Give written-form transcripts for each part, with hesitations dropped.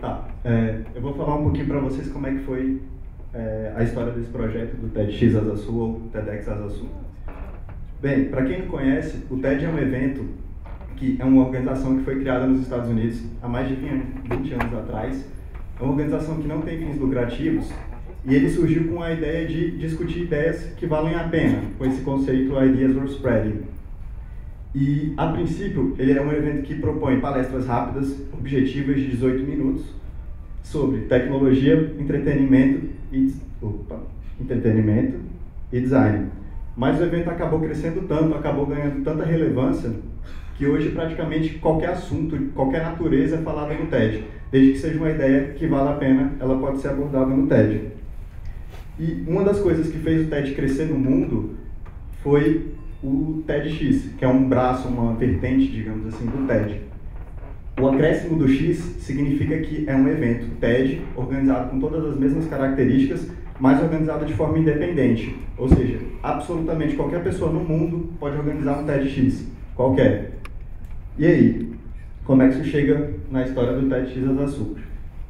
Tá, eu vou falar um pouquinho para vocês como é que foi a história desse projeto do TEDx Asa Sul ou TEDx Asa Sul. Bem, para quem não conhece, o TED é um evento que é uma organização que foi criada nos Estados Unidos há mais de 20 anos atrás. É uma organização que não tem fins lucrativos e ele surgiu com a ideia de discutir ideias que valem a pena, com esse conceito Ideas Worth Spreading. E, a princípio, ele é um evento que propõe palestras rápidas, objetivas de 18 minutos, sobre tecnologia, entretenimento e design. Mas o evento acabou crescendo tanto, acabou ganhando tanta relevância, que hoje praticamente qualquer assunto, qualquer natureza é falada no TED. Desde que seja uma ideia que vale a pena, ela pode ser abordada no TED. E uma das coisas que fez o TED crescer no mundo foi o TEDx, que é um braço, uma vertente, digamos assim, do TED. O acréscimo do X significa que é um evento TED, organizado com todas as mesmas características, mas organizado de forma independente. Ou seja, absolutamente qualquer pessoa no mundo pode organizar um TEDx, qualquer. E aí, como é que isso chega na história do TEDx Asa Sul?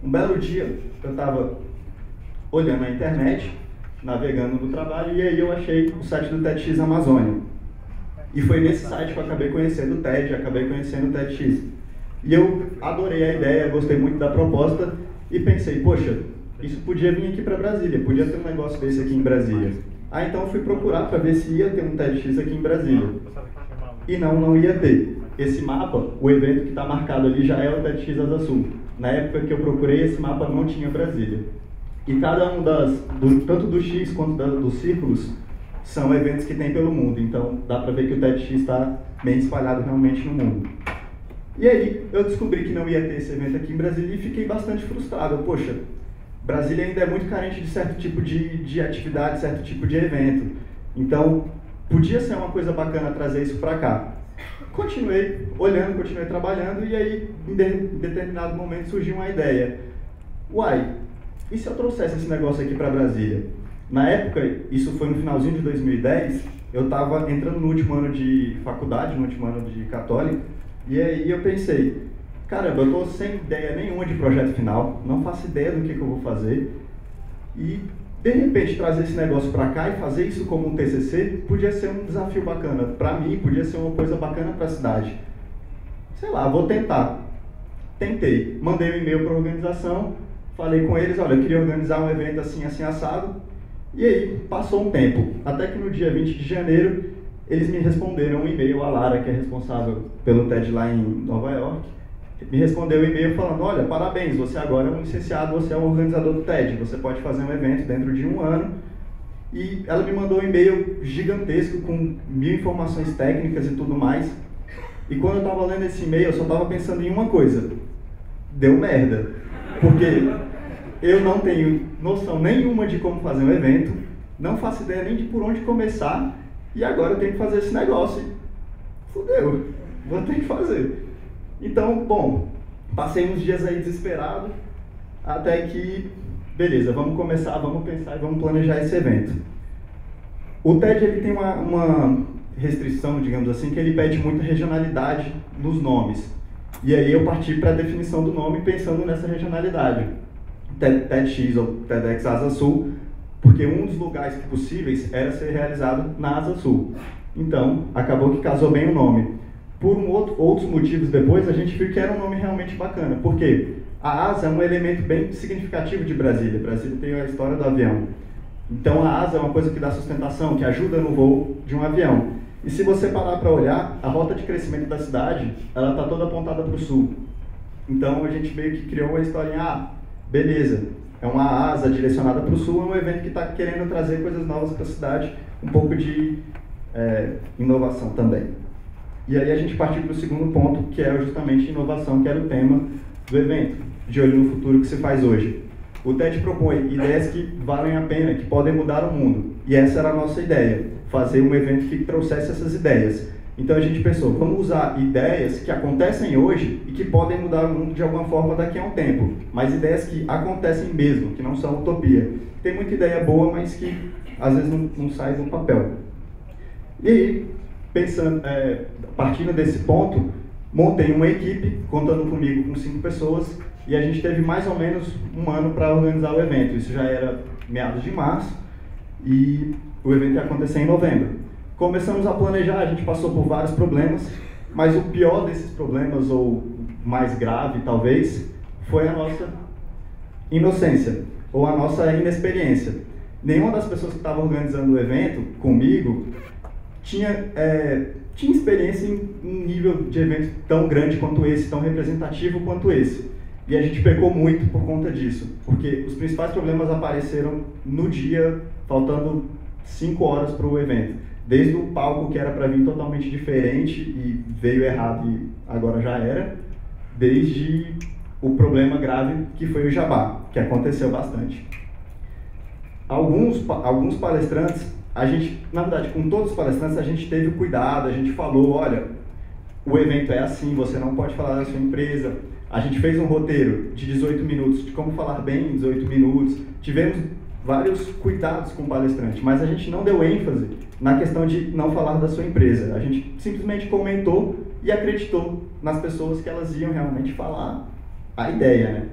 Um belo dia, eu estava olhando na internet, navegando no trabalho, e aí eu achei o site do TEDx Amazônia. E foi nesse site que eu acabei conhecendo o TED, acabei conhecendo o TEDx. E eu adorei a ideia, gostei muito da proposta e pensei, poxa, isso podia vir aqui para Brasília, podia ter um negócio desse aqui em Brasília. Então fui procurar para ver se ia ter um TEDx aqui em Brasília. E não ia ter. Esse mapa, o evento que está marcado ali já é o TEDx Asa Sul. Na época que eu procurei, esse mapa não tinha Brasília. E cada um tanto do X quanto dos círculos, são eventos que tem pelo mundo, então dá para ver que o TEDx está bem espalhado realmente no mundo. E aí eu descobri que não ia ter esse evento aqui em Brasília e fiquei bastante frustrado. Poxa, Brasília ainda é muito carente de certo tipo de atividade, certo tipo de evento. Então, podia ser uma coisa bacana trazer isso para cá. Continuei olhando, continuei trabalhando e aí, em determinado momento, surgiu uma ideia. Uai, e se eu trouxesse esse negócio aqui para Brasília? Na época, isso foi no finalzinho de 2010, eu estava entrando no último ano de faculdade, no último ano de católica, e aí eu pensei, caramba, eu estou sem ideia nenhuma de projeto final, não faço ideia do que eu vou fazer, e de repente trazer esse negócio para cá e fazer isso como um TCC podia ser um desafio bacana para mim, podia ser uma coisa bacana para a cidade. Sei lá, vou tentar. Tentei, mandei um e-mail para a organização, falei com eles, olha, eu queria organizar um evento assim, assim, assado. E aí, passou um tempo, até que no dia 20 de janeiro, eles me responderam um e-mail, a Lara, que é responsável pelo TED lá em Nova York, me respondeu um e-mail falando, olha, parabéns, você agora é um licenciado, você é um organizador do TED, você pode fazer um evento dentro de um ano. E ela me mandou um e-mail gigantesco, com 1000 informações técnicas e tudo mais. E quando eu estava lendo esse e-mail, eu só estava pensando em uma coisa, deu merda, porque eu não tenho noção nenhuma de como fazer um evento, não faço ideia nem de por onde começar, e agora eu tenho que fazer esse negócio. Fudeu, vou ter que fazer. Então, bom, passei uns dias aí desesperado, até que, beleza, vamos começar, vamos pensar e vamos planejar esse evento. O TED ele tem uma restrição, digamos assim, que ele pede muita regionalidade nos nomes. E aí eu parti para a definição do nome pensando nessa regionalidade. TEDx ou TEDx Asa Sul, porque um dos lugares possíveis era ser realizado na Asa Sul. Então, acabou que casou bem o nome. Por outros motivos depois, a gente viu que era um nome realmente bacana, porque a asa é um elemento bem significativo de Brasília. Brasília tem a história do avião. Então, a asa é uma coisa que dá sustentação, que ajuda no voo de um avião. E se você parar para olhar, a rota de crescimento da cidade, ela está toda apontada para o sul. Então, a gente meio que criou uma historinha, beleza, é uma asa direcionada para o sul, é um evento que está querendo trazer coisas novas para a cidade, um pouco de inovação também. E aí a gente partiu para o segundo ponto, que é justamente inovação, que era o tema do evento, de olho no futuro que se faz hoje. O TED propõe ideias que valem a pena, que podem mudar o mundo. E essa era a nossa ideia, fazer um evento que trouxesse essas ideias. Então a gente pensou, vamos usar ideias que acontecem hoje e que podem mudar o mundo de alguma forma daqui a um tempo, mas ideias que acontecem mesmo, que não são utopia. Tem muita ideia boa, mas que às vezes não sai do papel. E aí, pensando, partindo desse ponto, Montei uma equipe, contando comigo com 5 pessoas, e a gente teve mais ou menos um ano para organizar o evento. Isso já era meados de março, e o evento ia acontecer em novembro. Começamos a planejar, a gente passou por vários problemas, mas o pior desses problemas, ou mais grave talvez, foi a nossa inocência, ou a nossa inexperiência. Nenhuma das pessoas que estavam organizando o evento comigo tinha experiência em um nível de evento tão grande quanto esse, tão representativo quanto esse. E a gente pecou muito por conta disso, porque os principais problemas apareceram no dia, faltando 5 horas para o evento. Desde o palco, que era para vir totalmente diferente e veio errado e agora já era, desde o problema grave que foi o jabá, que aconteceu bastante. Alguns palestrantes, na verdade, com todos os palestrantes, a gente teve cuidado, a gente falou, olha, o evento é assim, você não pode falar da sua empresa. A gente fez um roteiro de 18 minutos, de como falar bem em 18 minutos. Tivemos vários cuidados com o palestrante, mas a gente não deu ênfase na questão de não falar da sua empresa. A gente simplesmente comentou e acreditou nas pessoas que elas iam realmente falar a ideia, né?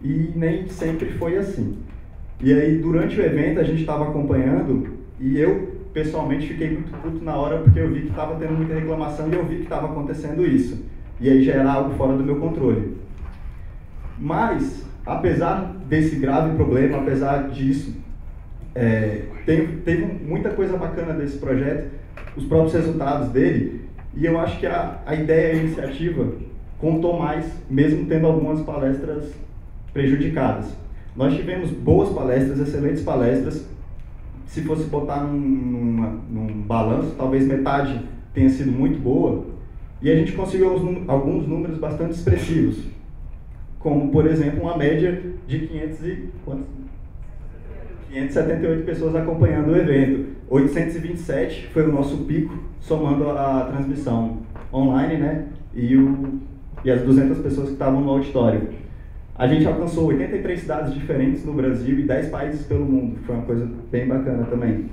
E nem sempre foi assim. E aí, durante o evento, a gente estava acompanhando e eu, pessoalmente, fiquei muito puto na hora porque eu vi que estava tendo muita reclamação e eu vi que estava acontecendo isso. E aí já era algo fora do meu controle. Mas, apesar desse grave problema, apesar disso, teve muita coisa bacana desse projeto, os próprios resultados dele, e eu acho que a ideia e a iniciativa contou mais, mesmo tendo algumas palestras prejudicadas. Nós tivemos boas palestras, excelentes palestras. Se fosse botar num balanço, talvez metade tenha sido muito boa, e a gente conseguiu alguns números bastante expressivos, como, por exemplo, uma média de 578 pessoas acompanhando o evento. 827 foi o nosso pico, somando a transmissão online, né, e as 200 pessoas que estavam no auditório. A gente alcançou 83 cidades diferentes no Brasil e 10 países pelo mundo. Foi uma coisa bem bacana também.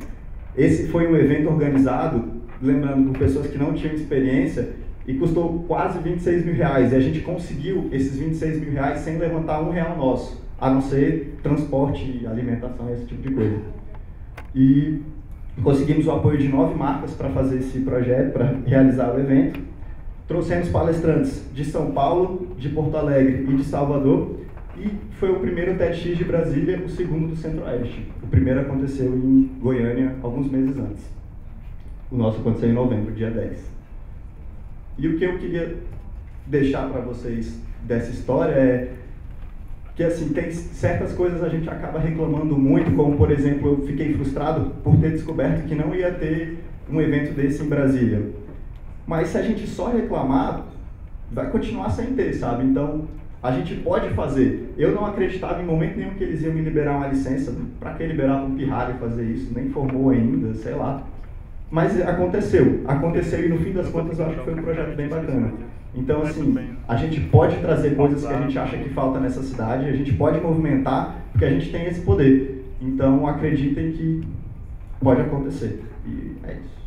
Esse foi um evento organizado, lembrando, por pessoas que não tinham experiência, e custou quase R$26 mil. E a gente conseguiu esses R$26 mil sem levantar R$1 nosso, a não ser transporte, alimentação, esse tipo de coisa. E conseguimos o apoio de 9 marcas para fazer esse projeto, para realizar o evento. Trouxemos palestrantes de São Paulo, de Porto Alegre e de Salvador, e foi o primeiro TEDx de Brasília, o segundo do Centro-Oeste. O primeiro aconteceu em Goiânia, alguns meses antes. O nosso aconteceu em novembro, dia 10. E o que eu queria deixar para vocês dessa história é que, assim, tem certas coisas a gente acaba reclamando muito, como, por exemplo, eu fiquei frustrado por ter descoberto que não ia ter um evento desse em Brasília. Mas se a gente só reclamar, vai continuar sem ter, sabe? Então, a gente pode fazer. Eu não acreditava em momento nenhum que eles iam me liberar uma licença. Para que liberar para um pirralho fazer isso? Nem formou ainda, sei lá. Mas aconteceu. Aconteceu e no fim das contas eu acho que foi um projeto bem bacana. Então, assim, a gente pode trazer coisas que a gente acha que falta nessa cidade, a gente pode movimentar, porque a gente tem esse poder. Então, acreditem que pode acontecer. E é isso.